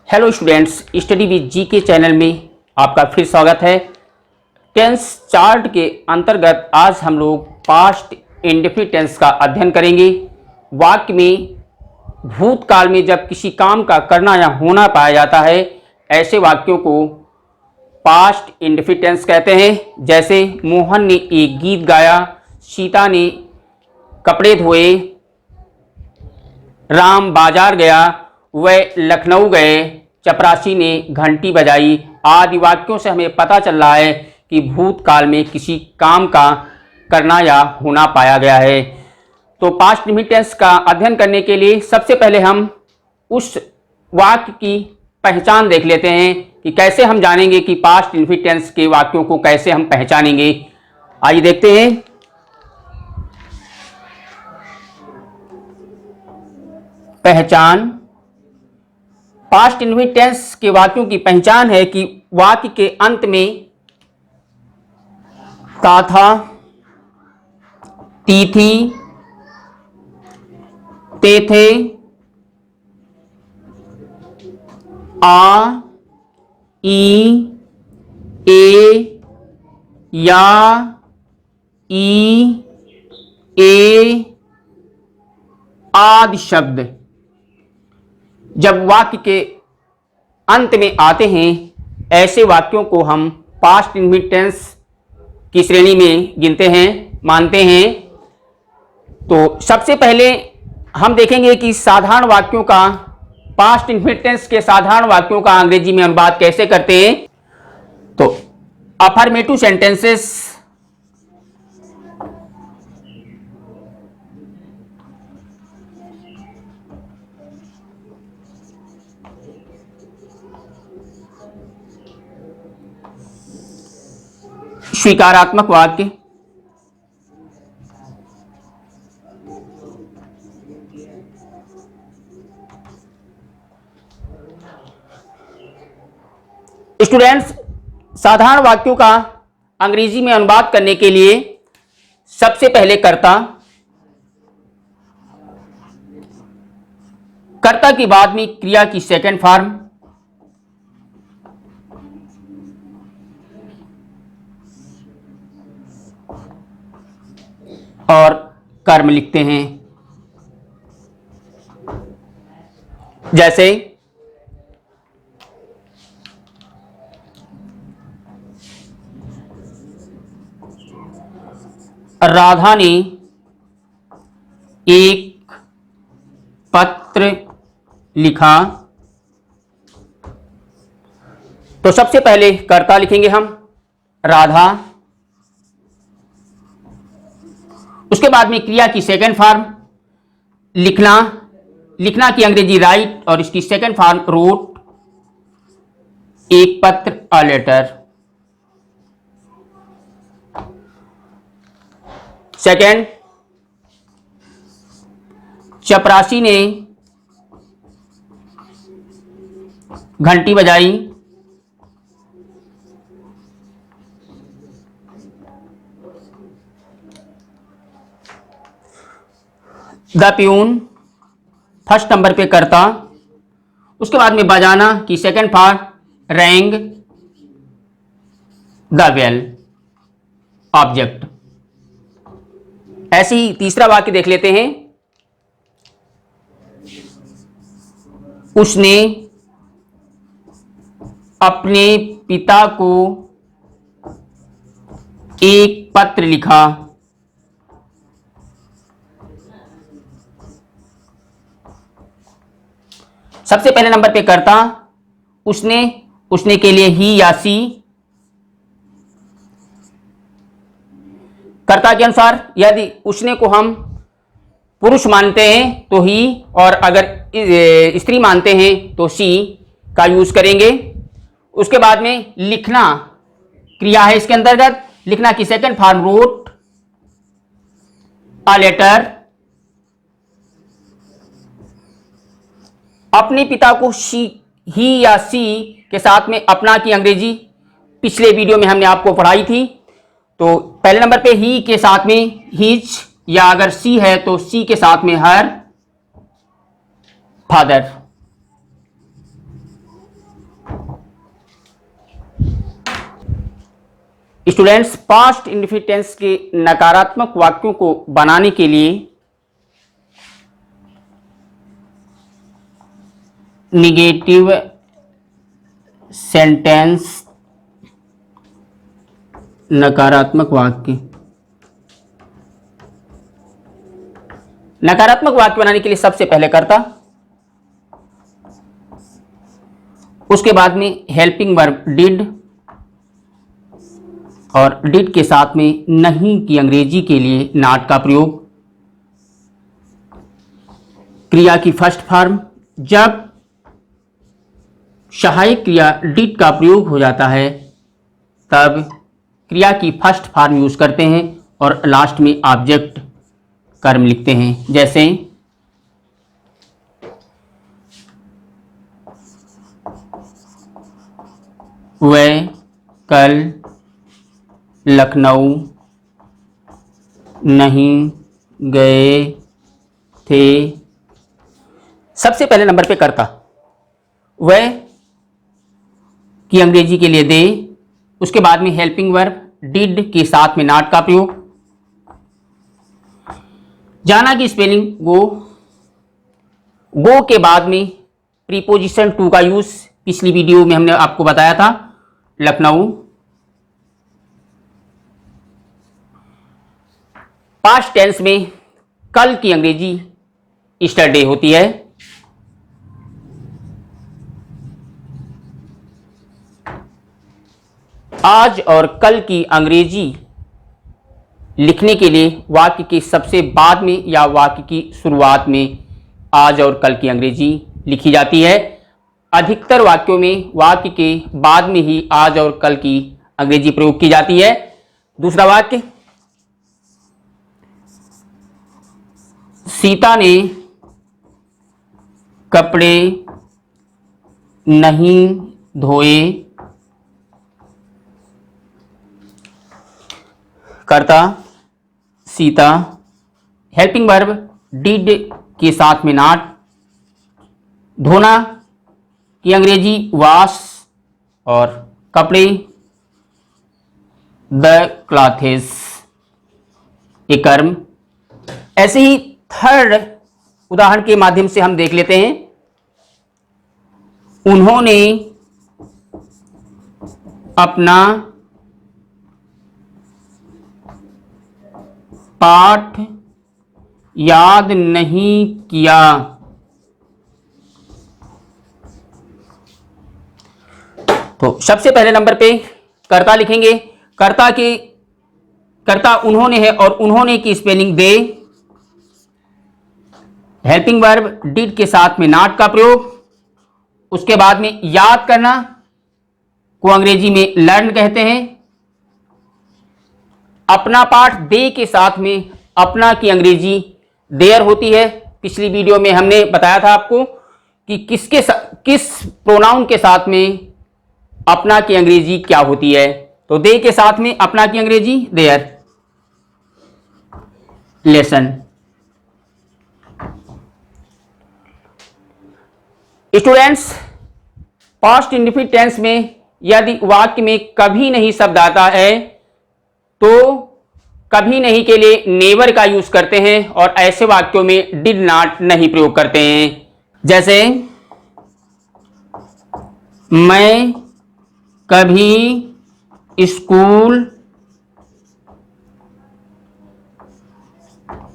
Hello students, study with जी के channel में आपका फिर स्वागत है। टेंस चार्ट के अंतर्गत आज हम लोग पास्ट इंडेफिनिट टेंस का अध्ययन करेंगे। वाक्य में भूतकाल में जब किसी काम का करना या होना पाया जाता है, ऐसे वाक्यों को पास्ट इंडेफिनिट टेंस कहते हैं। जैसे मोहन ने एक गीत गाया, सीता ने कपड़े धोए, राम बाजार गया, वह लखनऊ गए, चपरासी ने घंटी बजाई आदि वाक्यों से हमें पता चल रहा है कि भूतकाल में किसी काम का करना या होना पाया गया है। तो पास्ट इंडेफिनिट टेंस का अध्ययन करने के लिए सबसे पहले हम उस वाक्य की पहचान देख लेते हैं कि कैसे हम जानेंगे कि पास्ट इंडेफिनिट टेंस के वाक्यों को कैसे हम पहचानेंगे। आइए देखते हैं। पहचान। पास्ट इंडेफिनिट टेंस के वाक्यों की पहचान है कि वाक्य के अंत में था था, थी, ते थे, आ, ई, ए, या, ई, ए आदि शब्द जब वाक्य के अंत में आते हैं, ऐसे वाक्यों को हम पास्ट इंडेफिनिट टेंस की श्रेणी में गिनते हैं, मानते हैं। तो सबसे पहले हम देखेंगे कि साधारण वाक्यों का, पास्ट इंडेफिनिट टेंस के साधारण वाक्यों का अंग्रेजी में अनुवाद कैसे करते हैं। तो अफर्मेटिव सेंटेंसेस स्वीकारात्मक वाक्य, स्टूडेंट्स साधारण वाक्यों का अंग्रेजी में अनुवाद करने के लिए सबसे पहले कर्ता के बाद में क्रिया की सेकंड फॉर्म और कर्म लिखते हैं। जैसे राधा ने एक पत्र लिखा। तो सबसे पहले कर्ता लिखेंगे हम राधा, उसके बाद में क्रिया की सेकंड फॉर्म लिखना, लिखना की अंग्रेजी राइट और इसकी सेकंड फॉर्म रोट, एक पत्र अ लेटर। सेकंड, चपरासी ने घंटी बजाई। द प्यून फर्स्ट नंबर पे करता, उसके बाद में बजाना की second form rang the bell object. ऐसे ही तीसरा वाक्य देख लेते हैं। उसने अपने पिता को एक पत्र लिखा। सबसे पहले नंबर पे करता उसने, उसने के लिए ही या सी। कर्ता के अनुसार यदि उसने को हम पुरुष मानते हैं तो ही, और अगर स्त्री मानते हैं तो सी का यूज करेंगे। उसके बाद में लिखना क्रिया है इसके अंतर्गत, लिखना की second form wrote a letter. अपने पिता को शी, ही या सी के साथ में अपना की अंग्रेजी पिछले वीडियो में हमने आपको पढ़ाई थी। तो पहले नंबर पे ही के साथ में हिज, या अगर सी है तो सी के साथ में her father. Students, past indefinite tense के नकारात्मक वाक्यों को बनाने के लिए निगेटिव सेंटेंस, नकारात्मक वाक्य, नकारात्मक वाक्य बनाने के लिए सबसे पहले कर्ता, उसके बाद में हेल्पिंग वर्ब डिड, और डिड के साथ में नहीं की अंग्रेजी के लिए नॉट का प्रयोग, क्रिया की फर्स्ट फॉर्म। जब सहायक क्रिया डिड का प्रयोग हो जाता है तब क्रिया की फर्स्ट फॉर्म यूज करते हैं और लास्ट में ऑब्जेक्ट कर्म लिखते हैं। जैसे वह कल लखनऊ नहीं गए थे। सबसे पहले नंबर पे कर्ता, वह की अंग्रेजी के लिए दे, उसके बाद में हेल्पिंग वर्ब डिड के साथ में नॉट का प्रयोग। जाना की स्पेलिंग गो, गो के बाद में प्रीपोजिशन टू का यूज पिछली वीडियो में हमने आपको बताया था, लखनऊ। पास्ट टेंस में कल की अंग्रेजी यस्टरडे होती है। आज और कल की अंग्रेजी लिखने के लिए वाक्य के सबसे बाद में या वाक्य की शुरुआत में आज और कल की अंग्रेजी लिखी जाती है। अधिकतर वाक्यों में वाक्य के बाद में ही आज और कल की अंग्रेजी प्रयोग की जाती है। दूसरा वाक्य, सीता ने कपड़े नहीं धोए। कर्ता सीता, हेल्पिंग वर्ब डिड के साथ में नॉट, धोना की अंग्रेजी वॉश, और कपड़े द क्लॉथेस, ये कर्म। ऐसे ही थर्ड उदाहरण के माध्यम से हम देख लेते हैं। उन्होंने अपना पाठ याद नहीं किया। तो सबसे पहले नंबर पे कर्ता लिखेंगे। कर्ता उन्होंने है और उन्होंने की spelling they, helping verb did के साथ में नॉट का प्रयोग, उसके बाद में याद करना को अंग्रेजी में लर्न कहते हैं। अपना पाठ दे के साथ में अपना की अंग्रेजी देयर होती है। पिछली वीडियो में हमने बताया था आपको कि किस प्रोनाउन के साथ में अपना की अंग्रेजी क्या होती है। तो दे के साथ में अपना की अंग्रेजी there. Lesson. Students, past indefinite tense में यदि वाक्य में कभी नहीं शब्द आता है तो कभी नहीं के लिए नेवर का यूज करते हैं और ऐसे वाक्यों में डिड नॉट नहीं प्रयोग करते हैं। जैसे मैं कभी स्कूल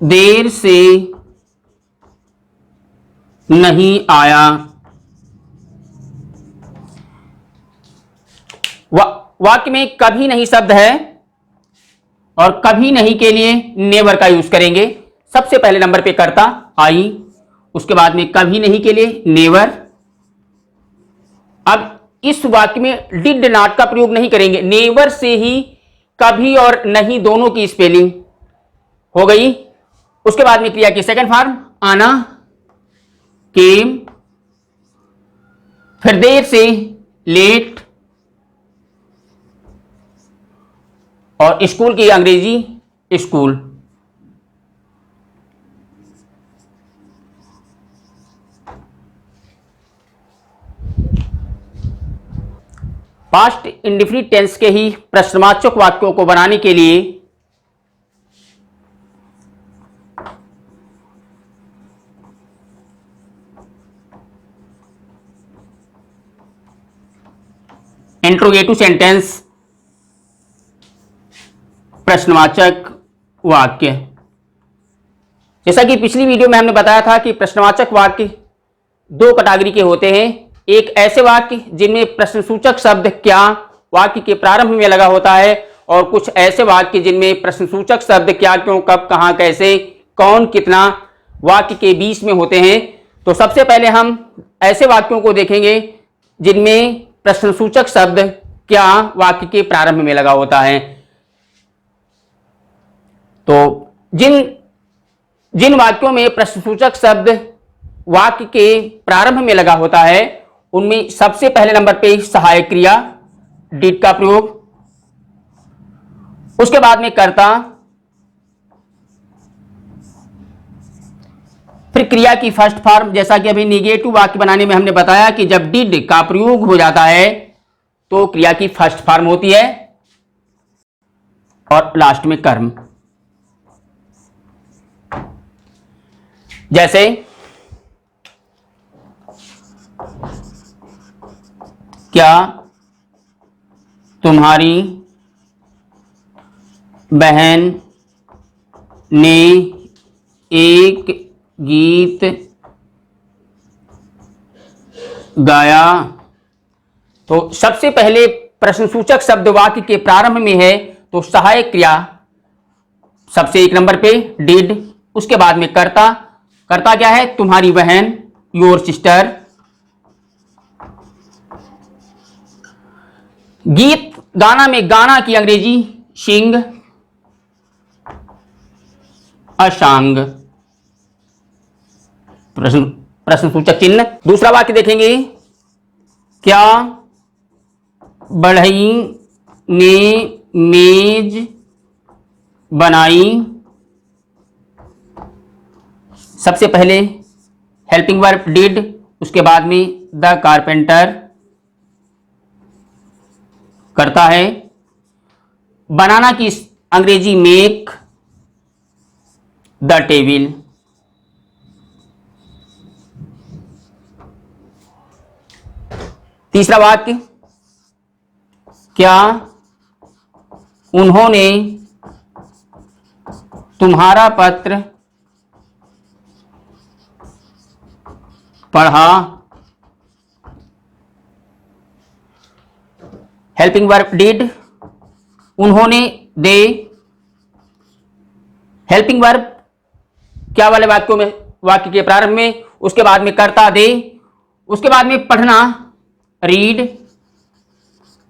देर से नहीं आया। वाक्य में कभी नहीं शब्द है और कभी नहीं के लिए नेवर का यूज करेंगे। सबसे पहले नंबर पे कर्ता आई, उसके बाद में कभी नहीं के लिए नेवर। अब इस वाक्य में डिड नॉट का प्रयोग नहीं करेंगे, नेवर से ही कभी और नहीं दोनों की स्पेलिंग हो गई। उसके बाद में क्रिया की सेकंड फॉर्म आना, केम, फिर देर से लेट, और स्कूल की अंग्रेजी स्कूल। पास्ट इंडेफिनिट टेंस के ही प्रश्नवाचक वाक्यों को बनाने के लिए इंट्रोगेटिव सेंटेंस, प्रश्नवाचक वाक्य। जैसा कि पिछली वीडियो में हमने बताया था कि प्रश्नवाचक वाक्य दो कैटेगरी के होते हैं। एक ऐसे वाक्य जिनमें प्रश्नसूचक शब्द क्या वाक्य के प्रारंभ में लगा होता है, और कुछ ऐसे वाक्य जिनमें प्रश्नसूचक शब्द क्या, क्यों, कब, कहां, कैसे, कौन, कितना वाक्य के बीच में होते हैं। तो सबसे पहले हम ऐसे वाक्यों को देखेंगे जिनमें प्रश्नसूचक शब्द क्या वाक्य के प्रारंभ में लगा होता है। तो जिन वाक्यों में प्रश्नसूचक शब्द वाक्य के प्रारंभ में लगा होता है उनमें सबसे पहले नंबर पे सहायक क्रिया डिड का प्रयोग, उसके बाद में कर्ता, फिर क्रिया की फर्स्ट फॉर्म। जैसा कि अभी निगेटिव वाक्य बनाने में हमने बताया कि जब डिड का प्रयोग हो जाता है तो क्रिया की फर्स्ट फॉर्म होती है, और लास्ट में कर्म। जैसे क्या तुम्हारी बहन ने एक गीत गाया। तो सबसे पहले प्रश्नसूचक शब्द वाक्य के प्रारंभ में है तो सहायक क्रिया सबसे एक नंबर पे डिड, उसके बाद में कर्ता। कर्ता क्या है? तुम्हारी बहन, योर सिस्टर। गीत गाना में गाना की अंग्रेजी सिंग, अशांग। प्रश्नसूचक चिन्ह। दूसरा वाक्य देखेंगे, क्या बढ़ई ने मेज बनाई। सबसे पहले हेल्पिंग वर्ब डिड, उसके बाद में द कारपेंटर करता है। बनाना की अंग्रेजी मेक, द टेबिल। तीसरा वाक्य, क्या उन्होंने तुम्हारा पत्र पढ़ा। हेल्पिंग वर्ब डिड, उन्होंने, दे। हेल्पिंग वर्ब क्या वाले वाक्यों में, वाक्य के प्रारंभ में, उसके बाद में कर्ता दे, उसके बाद में पढ़ना रीड,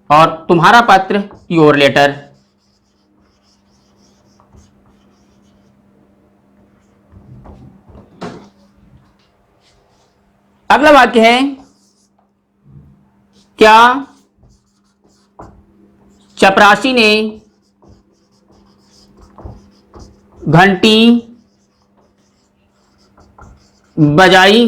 और तुम्हारा पत्र योर लेटर। अगला वाक्य है, क्या चपरासी ने घंटी बजाई।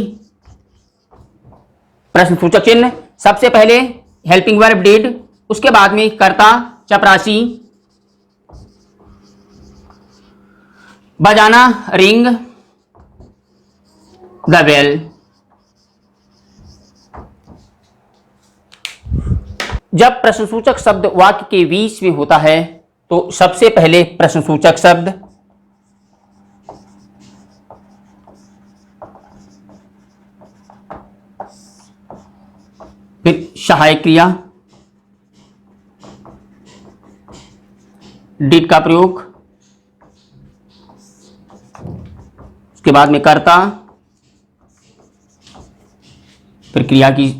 प्रश्नसूचक चिन्ह। सबसे पहले हेल्पिंग वर्ब डिड, उसके बाद में कर्ता चपरासी, बजाना रिंग, द बेल। जब प्रश्नसूचक शब्द वाक्य के बीच में होता है तो सबसे पहले प्रश्नसूचक शब्द, फिर सहायक क्रिया डिड का प्रयोग, उसके बाद में कर्ता, फिर क्रिया की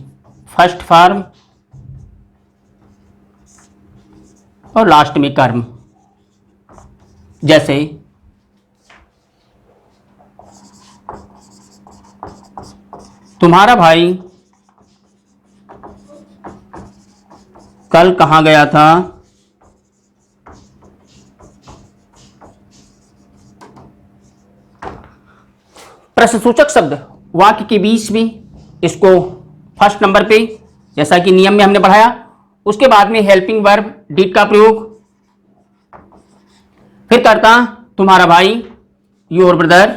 फर्स्ट फॉर्म, और लास्ट में कर्म। जैसे तुम्हारा भाई कल कहाँ गया था। प्रश्नसूचक शब्द वाक्य के बीच में, इसको फर्स्ट नंबर पे जैसा कि नियम में हमने बढ़ाया, उसके बाद में हेल्पिंग वर्ब डिड का प्रयोग, फिर कर्ता तुम्हारा भाई योर ब्रदर,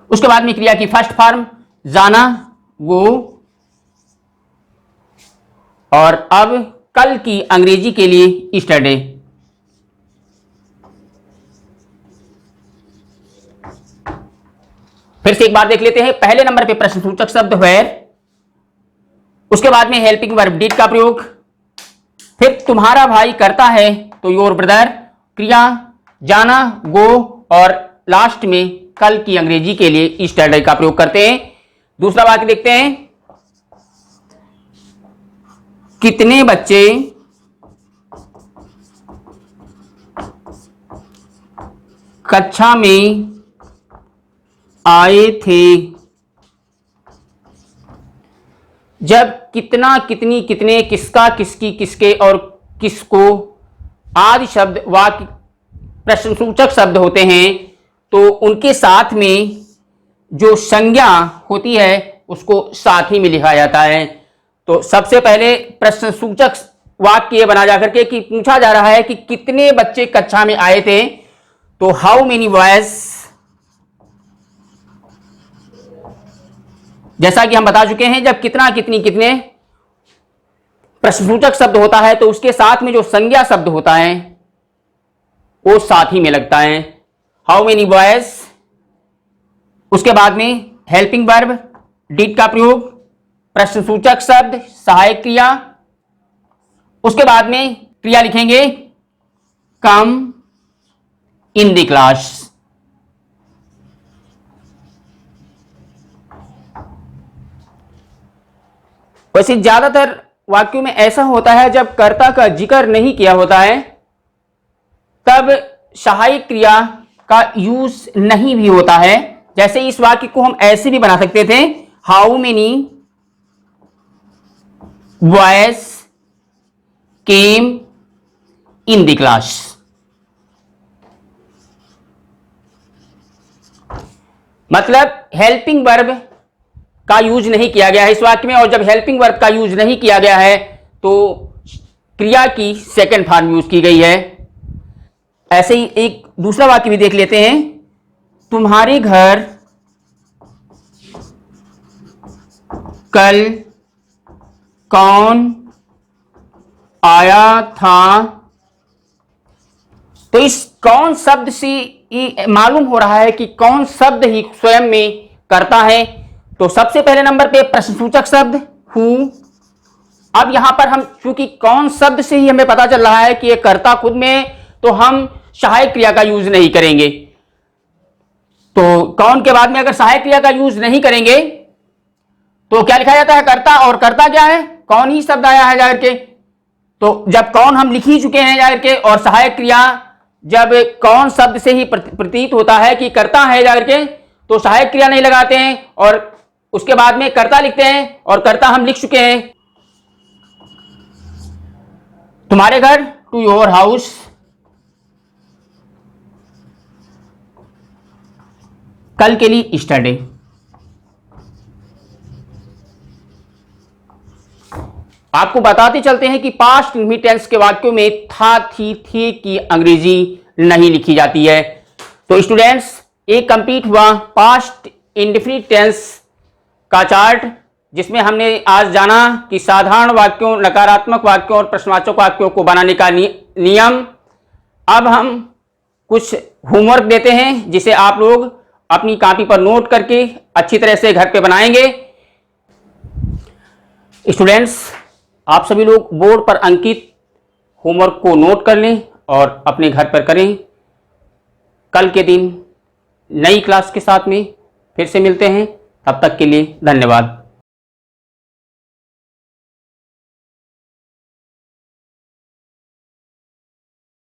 उसके बाद में क्रिया की फर्स्ट फॉर्म जाना गो, और अब कल की अंग्रेजी के लिए यस्टरडे। फिर से एक बार देख लेते हैं। पहले नंबर पे प्रश्नसूचक शब्द वेयर, उसके बाद में हेल्पिंग वर्ब डिड का प्रयोग, फिर तुम्हारा भाई करता है तो योर ब्रदर, क्रिया जाना गो, और लास्ट में कल की अंग्रेजी के लिए यस्टरडे का प्रयोग करते हैं। दूसरा वाक्य देखते हैं। कितने बच्चे कक्षा में आए थे। जब कितना, कितनी, कितने, किसका, किसकी, किसके और किसको आदि शब्द वाक्य प्रश्नसूचक शब्द होते हैं तो उनके साथ में जो संज्ञा होती है उसको साथ ही में लिखा जाता है। तो सबसे पहले प्रश्नसूचक वाक्य ये बना जाकर के कि पूछा जा रहा है कि कितने बच्चे कक्षा में आए थे, तो हाउ मेनी बॉयज, जैसा कि हम बता चुके हैं जब कितना, कितनी, कितने प्रश्नसूचक शब्द होता है तो उसके साथ में जो संज्ञा शब्द होता है वो साथ ही में लगता है। हाउ मेनी बॉयज, उसके बाद में हेल्पिंग वर्ब डिड का प्रयोग, प्रश्नसूचक शब्द, सहायक क्रिया, उसके बाद में क्रिया लिखेंगे कम इन द क्लास। वैसे ज्यादातर वाक्यों में ऐसा होता है जब कर्ता का जिक्र नहीं किया होता है तब सहायक क्रिया का यूज नहीं भी होता है। जैसे इस वाक्य को हम ऐसे भी बना सकते थे, how many boys came in the class. मतलब हेल्पिंग वर्ब का यूज नहीं किया गया है इस वाक्य में, और जब हेल्पिंग वर्ब का यूज नहीं किया गया है तो क्रिया की सेकंड फॉर्म यूज की गई है। ऐसे ही एक दूसरा वाक्य भी देख लेते हैं। तुम्हारे घर कल कौन आया था। तो इस कौन शब्द से मालूम हो रहा है कि कौन शब्द ही स्वयं में करता है। तो सबसे पहले नंबर पे प्रश्नसूचक शब्द हु। अब यहां पर हम चूंकि कौन शब्द से ही हमें पता चल रहा है कि ये कर्ता खुद में, तो हम सहायक क्रिया का यूज नहीं करेंगे। तो कौन के बाद में अगर सहायक क्रिया का यूज नहीं करेंगे तो क्या लिखा जाता है, कर्ता, और कर्ता क्या है, कौन ही शब्द आया है जाकर के। तो जब कौन हम लिख ही चुके हैं जाकर के, और सहायक क्रिया जब कौन शब्द से ही प्रतीत होता है कि कर्ता है जाकर के, तो सहायक क्रिया नहीं लगाते हैं और उसके बाद में कर्ता लिखते हैं, और कर्ता हम लिख चुके हैं। तुम्हारे घर, टू योर हाउस। कल के लिए यस्टरडे। आपको बताते चलते हैं कि पास्ट इंडेफिनिट टेंस के वाक्यों में था, थी, थे की अंग्रेजी नहीं लिखी जाती है। तो स्टूडेंट्स, एक कंप्लीट हुआ पास्ट इंडेफिनिट टेंस का चार्ट, जिसमें हमने आज जाना कि साधारण वाक्यों, नकारात्मक वाक्यों और प्रश्नवाचक वाक्यों को बनाने का नियम। अब हम कुछ होमवर्क देते हैं जिसे आप लोग अपनी कॉपी पर नोट करके अच्छी तरह से घर पे बनाएंगे। स्टूडेंट्स, आप सभी लोग बोर्ड पर अंकित होमवर्क को नोट कर लें और अपने घर पर करें। कल के दिन नई क्लास के साथ में फिर से मिलते हैं। तब तक के लिए धन्यवाद।